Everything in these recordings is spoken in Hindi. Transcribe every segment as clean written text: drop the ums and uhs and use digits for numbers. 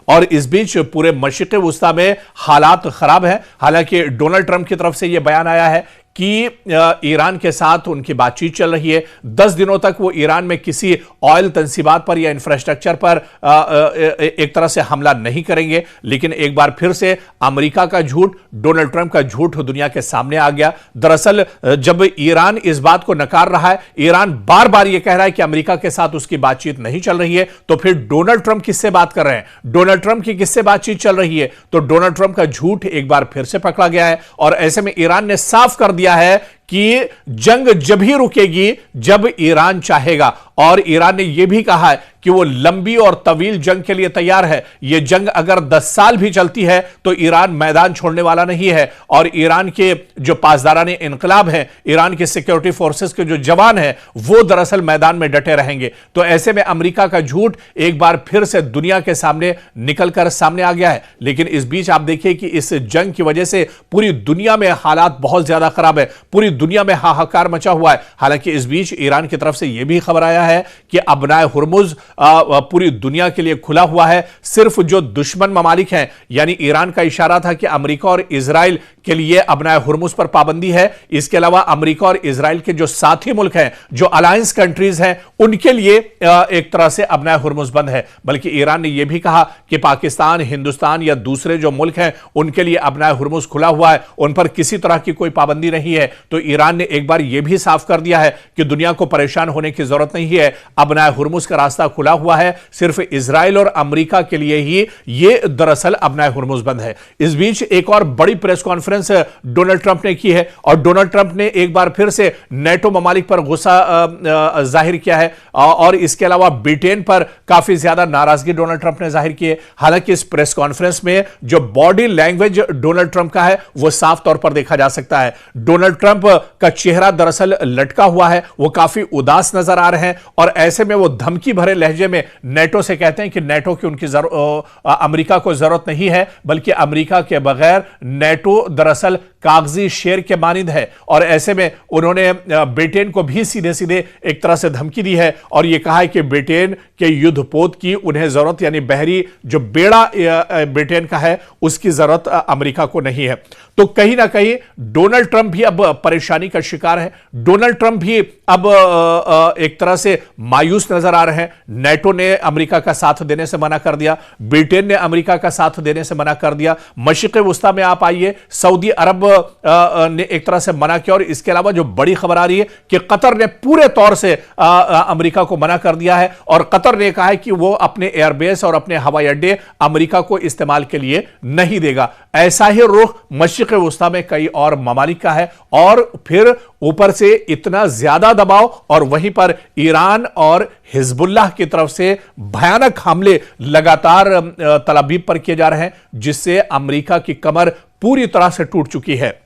और इस बीच पूरे मशरिक़ वुस्ता में हालात खराब है। हालांकि डोनाल्ड ट्रंप की तरफ से यह बयान आया है कि ईरान के साथ उनकी बातचीत चल रही है। 10 दिनों तक वो ईरान में किसी ऑयल तंसीबात पर या इंफ्रास्ट्रक्चर पर एक तरह से हमला नहीं करेंगे। लेकिन एक बार फिर से अमेरिका का झूठ, डोनाल्ड ट्रंप का झूठ दुनिया के सामने आ गया। दरअसल जब ईरान इस बात को नकार रहा है, ईरान बार बार यह कह रहा है कि अमेरिका के साथ उसकी बातचीत नहीं चल रही है, तो फिर डोनाल्ड ट्रंप किससे बात कर रहे हैं? डोनाल्ड ट्रंप की किससे बातचीत चल रही है? तो डोनाल्ड ट्रंप का झूठ एक बार फिर से पकड़ा गया है। और ऐसे में ईरान ने साफ कर दिया है कि जंग जब ही रुकेगी जब ईरान चाहेगा। और ईरान ने यह भी कहा है कि वो लंबी और तवील जंग के लिए तैयार है। यह जंग अगर 10 साल भी चलती है तो ईरान मैदान छोड़ने वाला नहीं है। और ईरान के जो पासदाराने इंकलाब हैं, ईरान के सिक्योरिटी फोर्सेस के जो जवान हैं, वो दरअसल मैदान में डटे रहेंगे। तो ऐसे में अमेरिका का झूठ एक बार फिर से दुनिया के सामने निकलकर सामने आ गया है। लेकिन इस बीच आप देखिए कि इस जंग की वजह से पूरी दुनिया में हालात बहुत ज्यादा खराब है, पूरी दुनिया में हाहाकार मचा हुआ है। हालांकि इस बीच ईरान की तरफ से यह भी खबर आया है कि अबनाए हुर्मुज पूरी दुनिया के लिए खुला हुआ है। सिर्फ जो दुश्मन ममालिक हैं, यानी ईरान का इशारा था कि अमेरिका और इजराइल के लिए अबनाए हुर्मुज पर पाबंदी है। इसके अलावा अमेरिका और इजराइल के जो साथी मुल्क हैं, जो अलायंस कंट्रीज हैं, उनके लिए एक तरह से अबनाए हुर्मुज बंद है। बल्कि ईरान ने यह भी कहा कि पाकिस्तान, हिंदुस्तान या दूसरे जो मुल्क हैं, उनके लिए अबनाए हुर्मुज खुला हुआ है, उन पर किसी तरह की कोई पाबंदी नहीं है। तो ईरान ने एक बार यह भी साफ कर दिया है कि दुनिया को परेशान होने की जरूरत नहीं है, अबनाए हुर्मुज का रास्ता खुला हुआ है। सिर्फ इजराइल और अमेरिका के लिए ही यह दरअसल अबनाए हुर्मुज बंद है। इस बीच एक और बड़ी प्रेस कॉन्फ्रेंस डोनाल्ड ट्रंप ने की है और डोनाल्ड ट्रंप ने एक बार फिर से नेटो ममालिक पर गुस्सा जाहिर किया है और इसके अलावा ब्रिटेन पर काफी ज्यादा नाराजगी डोनाल्ड ट्रंप ने जाहिर की है। हालांकि इस प्रेस कॉन्फ्रेंस में जो बॉडी लैंग्वेज डोनाल्ड ट्रंप का है वो साफ तौर पर देखा जा सकता है। डोनाल्ड ट्रंप का चेहरा दरअसल लटका हुआ है, वो काफी उदास नजर आ रहे हैं और ऐसे में वो धमकी भरे लहजे में नेटो से कहते हैं कि नेटो की उनकी अमेरिका को जरूरत नहीं है, बल्कि अमेरिका के बगैर नेटो दरअसल कागजी शेर के मानिंद है। और ऐसे में उन्होंने ब्रिटेन को भी सीधे सीधे एक तरह से धमकी दी है और यह कहा है कि ब्रिटेन के युद्धपोत की उन्हें जरूरत, यानी बहरी जो बेड़ा ब्रिटेन का है उसकी जरूरत अमेरिका को नहीं है। तो कहीं ना कहीं डोनाल्ड ट्रंप भी अब परेशानी का शिकार है। डोनाल्ड ट्रंप भी अब एक तरह से मायूस नजर आ रहे हैं। नेटो ने अमेरिका का साथ देने से मना कर दिया, ब्रिटेन ने अमेरिका का साथ देने से मना कर दिया, मशरिक़ वुस्ता में आप आइए, सऊदी अरब ने एक तरह से मना किया। और इसके अलावा जो बड़ी खबर आ रही है कि कतर ने पूरे तौर से अमेरिका को मना कर दिया है और कतर ने कहा है कि वो अपने एयरबेस और अपने हवाई अड्डे अमेरिका को इस्तेमाल के लिए नहीं देगा। ऐसा ही रुख मशरिक़ वुस्ता में कई और ममालिक का है और फिर ऊपर से इतना ज्यादा दबाव और वहीं पर ईरान और हिजबुल्लाह की तरफ से भयानक हमले लगातार तल अबीब पर किए जा रहे हैं, जिससे अमेरिका की कमर पूरी तरह से टूट चुकी है।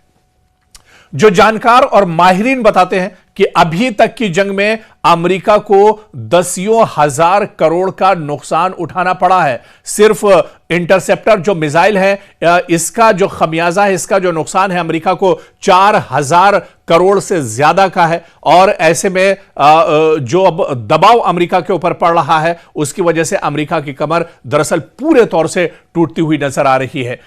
जो जानकार और माहिरीन बताते हैं कि अभी तक की जंग में अमेरिका को दसियों हजार करोड़ का नुकसान उठाना पड़ा है। सिर्फ इंटरसेप्टर जो मिसाइल है, इसका जो खमियाजा है, इसका जो नुकसान है अमेरिका को 4000 करोड़ से ज्यादा का है। और ऐसे में जो अब दबाव अमेरिका के ऊपर पड़ रहा है उसकी वजह से अमेरिका की कमर दरअसल पूरे तौर से टूटती हुई नजर आ रही है।